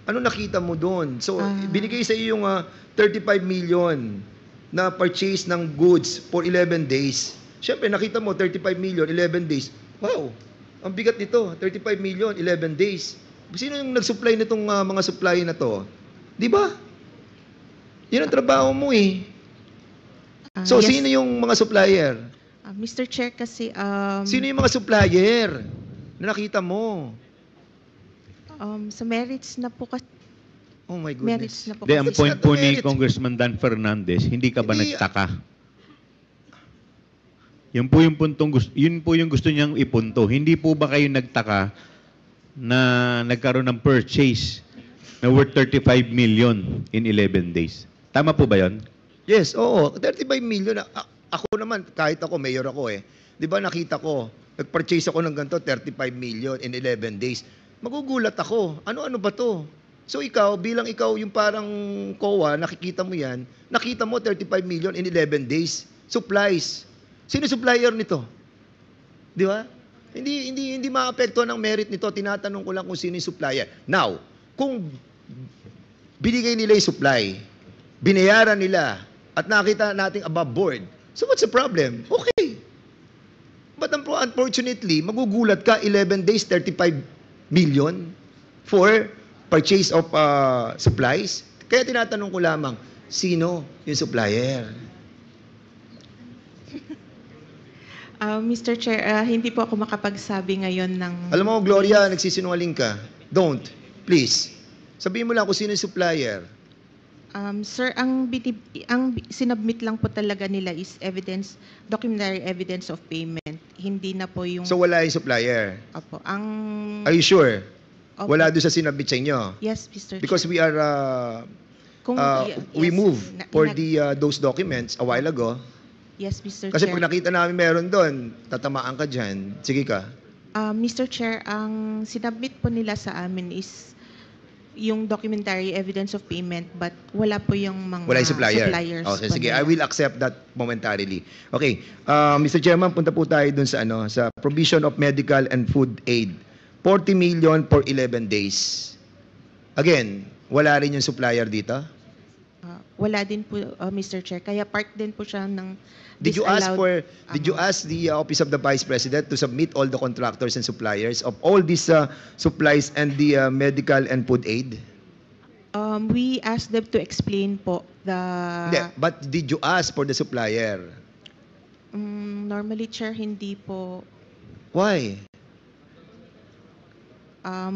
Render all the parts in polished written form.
Ano nakita mo doon? So, binigay sa iyo yung 35 million na purchase ng goods for 11 days. Siyempre, nakita mo, 35 million, 11 days. Wow, ang bigat nito, 35 million, 11 days. Sino yung nag-supply nitong mga supply na to? Di ba? Yan ang trabaho mo eh. So, Yes. sino yung mga supplier? Mr. Chair, kasi Sino yung mga supplier na nakita mo? sa merits na po kasi Oh my merits goodness. na po Ang kasi. point po ni merit. Congressman Dan Fernandez, hindi ka ba Hindi. nagtaka? Yun po yung gusto niyang ipunto. Hindi po ba kayo nagtaka na nagkaroon ng purchase na worth 35 million in 11 days? Tama po ba yun? Yes, oo. 35 million. Ako naman, kahit ako, mayor ako eh. Di ba nakita ko, nag-purchase ako ng ganito, 35 million in 11 days. Magugulat ako. Ano-ano ba to? So ikaw, bilang ikaw yung parang COA, nakikita mo yan, nakita mo 35 million in 11 days. Supplies. Sino supplier nito? Di ba? Hindi maapektuhan ng merit nito. Tinatanong ko lang kung sino yung supplier. Now, kung binigay nila yung supply, binayaran nila, at nakita nating above board, so what's the problem? Okay. But unfortunately, magugulat ka, 11 days, 35 million for purchase of supplies. Kaya tinatanong ko lamang, sino yung supplier? Mr. Chair, hindi po ako makapagsabi ngayon ng... Alam mo, Gloria, nagsisinungaling ka. Don't. Please. Sabihin mo lang kung sino yung supplier. Sir, ang sinubmit lang po talaga nila is evidence, documentary evidence of payment. Hindi na po yung... So wala yung supplier. Opo. Are you sure? Opo. Wala doon sa sinabit sa inyo? Yes, Mr. Because Chair. we are... we Yes, move for those documents a while ago. Yes, Mr. Kasi Chair. pag nakita namin meron doon, tatamaan ka dyan. Sige ka. Mr. Chair, ang sinubmit po nila sa amin is yung documentary evidence of payment, but wala po yung mga Wala yung supplier. suppliers. Okay, po sige. nila. I will accept that momentarily. Okay. Mr. Chairman, punta po tayo dun sa sa provision of medical and food aid. 40 million for 11 days. Again, wala rin yung supplier dito? Wala din po, Mr. Chair. Kaya part din po siya ng Did you ask disallowed the Office of the Vice President to submit all the contractors and suppliers of all these supplies and the medical and food aid? We asked them to explain po the... Hindi, but did you ask for the supplier? Normally, Chair, hindi po. Why?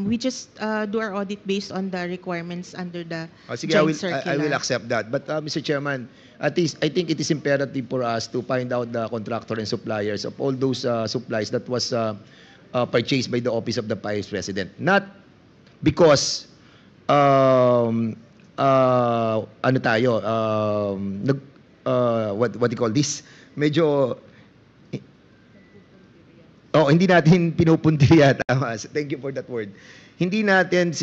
We just do our audit based on the requirements under the Sige, joint circular. I will accept that. But Mr. Chairman, at least I think it is imperative for us to find out the contractor and suppliers of all those supplies that was purchased by the Office of the Vice President. Not because ano tayo, what do you call this? Medyo hindi natin pinupuntirya. Tama. Thank you for that word. Hindi natin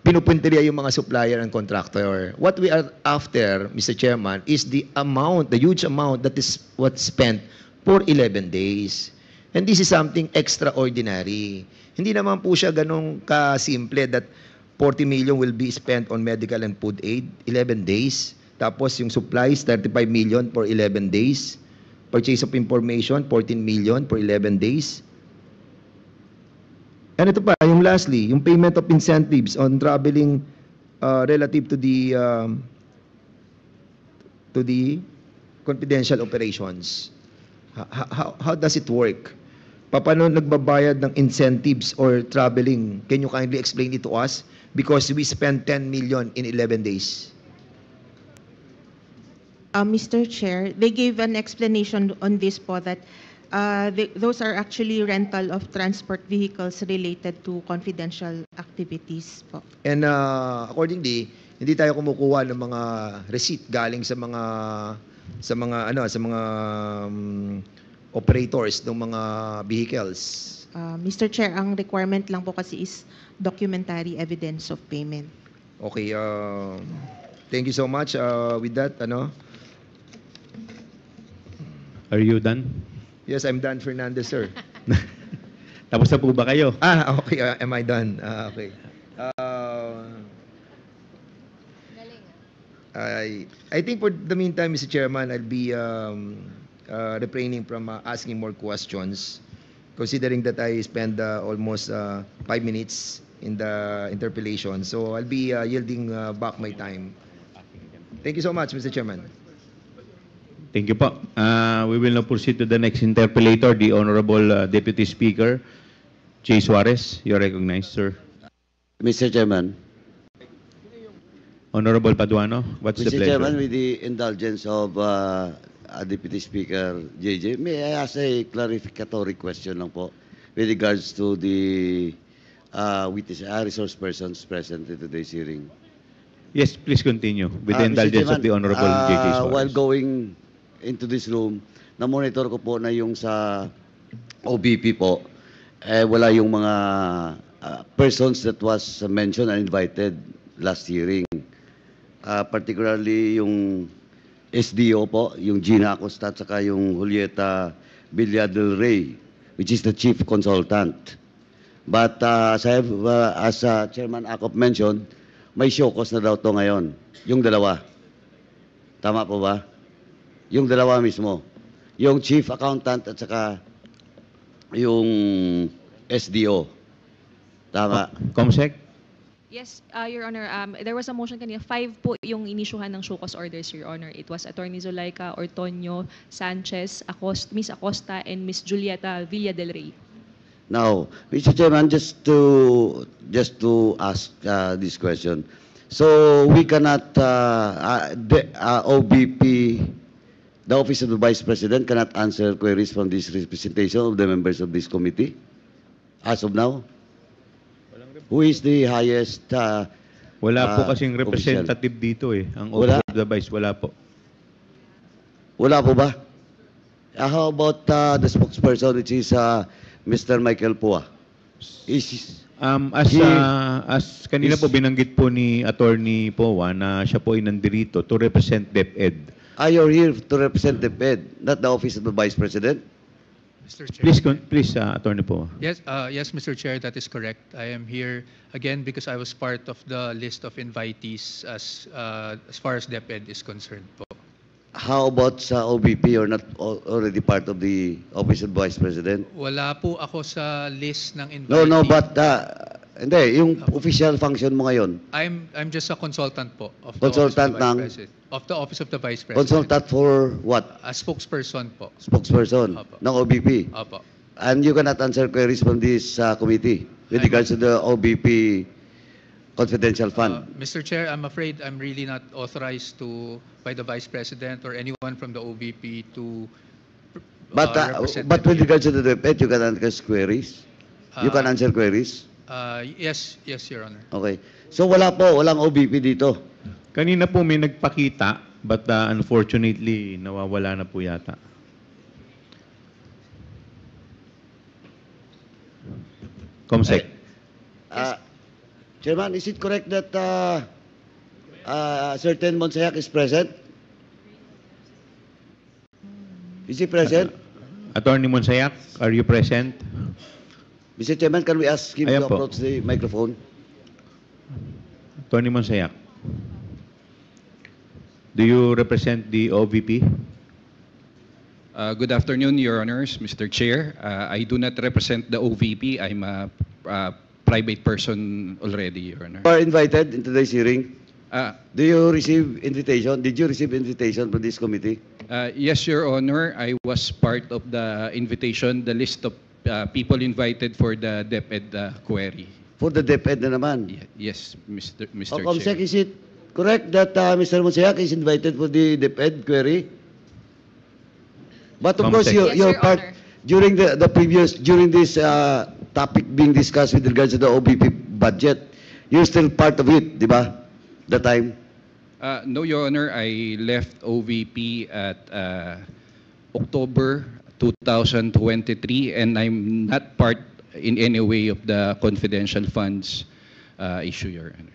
pinupuntirya yung mga supplier and contractor. What we are after, Mr. Chairman, is the amount, the huge amount that is what's spent for 11 days. And this is something extraordinary. Hindi naman po siya ganun ka-simple that 40 million will be spent on medical and food aid, 11 days. Tapos yung supplies, 35 million for 11 days. Purchase of information, 14 million for 11 days. And ito pa, yung lastly, yung payment of incentives on traveling relative to the confidential operations. How does it work? Paano nagbabayad ng incentives or traveling? Can you kindly explain it to us? Because we spent 10 million in 11 days. Mr. Chair, they gave an explanation on this po that those are actually rental of transport vehicles related to confidential activities po. And accordingly, hindi tayo kumukuha ng mga receipt galing sa mga operators ng mga vehicles. Mr. Chair, ang requirement lang po kasi is documentary evidence of payment. Okay, thank you so much. With that, Are you done? Yes, I'm Dan Fernandez, sir. Tapos na po ba kayo? Okay. Am I done? Okay. I think for the meantime, Mr. Chairman, I'll be refraining from asking more questions, considering that I spent almost 5 minutes in the interpellation. So I'll be yielding back my time. Thank you so much, Mr. Chairman. Thank you po. We will now proceed to the next interpellator, the Honorable Deputy Speaker, Jay Suarez. You're recognized, sir. Mr. Chairman. Honorable Paduano, what's the Mr. pleasure? Chairman, with the indulgence of Deputy Speaker JJ, may I ask a clarificatory question lang po with regards to the resource persons present in today's hearing? Yes, please continue with the indulgence of the Honorable J.J. Suarez. While going into this room, na-monitor ko po na yung sa OBP po, wala yung mga persons that was mentioned and invited last hearing. Particularly yung SDO po, yung Gina Acosta at saka yung Julieta Villa del Rey, which is the chief consultant. But as Chairman Acop mentioned, may show cause na daw to ngayon. Yung dalawa. Tama po ba? Yung dalawa mismo. Yung chief accountant at saka yung SDO. Tama. Comsec? Yes, Your Honor. There was a motion kanina. 5 po yung inisyuhan ng show cause orders, Your Honor. It was Attorney Zulaika Ortonio Sanchez, Miss Acosta, and Miss Julieta Villa del Rey. Now, Mr. Chairman, just to ask this question. So we cannot, the OBP, the Office of the Vice President cannot answer queries from this representation of the members of this committee as of now? Who is the highest Wala po kasing official? representative dito eh. Ang Wala? Office of the Vice, wala po. Wala po ba? How about the spokesperson, which is Mr. Michael Pua? As kanina po binanggit po ni Attorney Powa na siya po ay nandirito to represent DepEd. You're here to represent the Fed, not the Office of the Vice President? Mr. Chair. Please, Attorney Powa. Yes, Mr. Chair, that is correct. I am here again because I was part of the list of invitees as far as DepEd is concerned po. How about sa OBP, or not already part of the Office of Vice President? Wala po ako sa list ng invitees. No, but hindi, yung official function mo ngayon. I'm just a consultant po of Consultant the Office of the Vice President. Consultant for what? A spokesperson po. Spokesperson Opo. ng OBP. Opo. And you cannot answer queries from this committee with regards to the OBP confidential fund. Mr. Chair, I'm afraid I'm really not authorized by the Vice President or anyone from the OVP to represent But with them. regards to the DepEd, you can answer queries? You can answer queries? Yes, Your Honor. Okay. So walang OBP dito. Kanina po may nagpakita, but unfortunately, nawawala na po yata. Comsec. Chairman, is it correct that certain Monsayak is present? Is he present? Attorney Monsayak, are you present? Mr. Chairman, can we ask him Ayan to po. approach the microphone? Attorney Monsayak. Do you represent the OVP? Good afternoon, Your Honors, Mr. Chair. I do not represent the OVP. I'm a private person already, Your Honor. You are invited in today's hearing. Did Do you receive invitation? Did you receive invitation from this committee? Yes, Your Honor. I was part of the invitation, the list of people invited for the DepEd query. For the DepEd na naman. Yes, Mr. Comsec, Chair. is it correct that Mr. Monsayak is invited for the DepEd query? But of course, Comsec. Yes, your Your part Honor. during during this topic being discussed with regards to the OBP budget, you're still part of it, di ba? The time. No, Your Honor. I left OVP at October 2023, and I'm not part in any way of the confidential funds issue, Your Honor.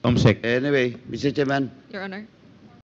Comsec. Anyway, Mr. Chairman, Your Honor.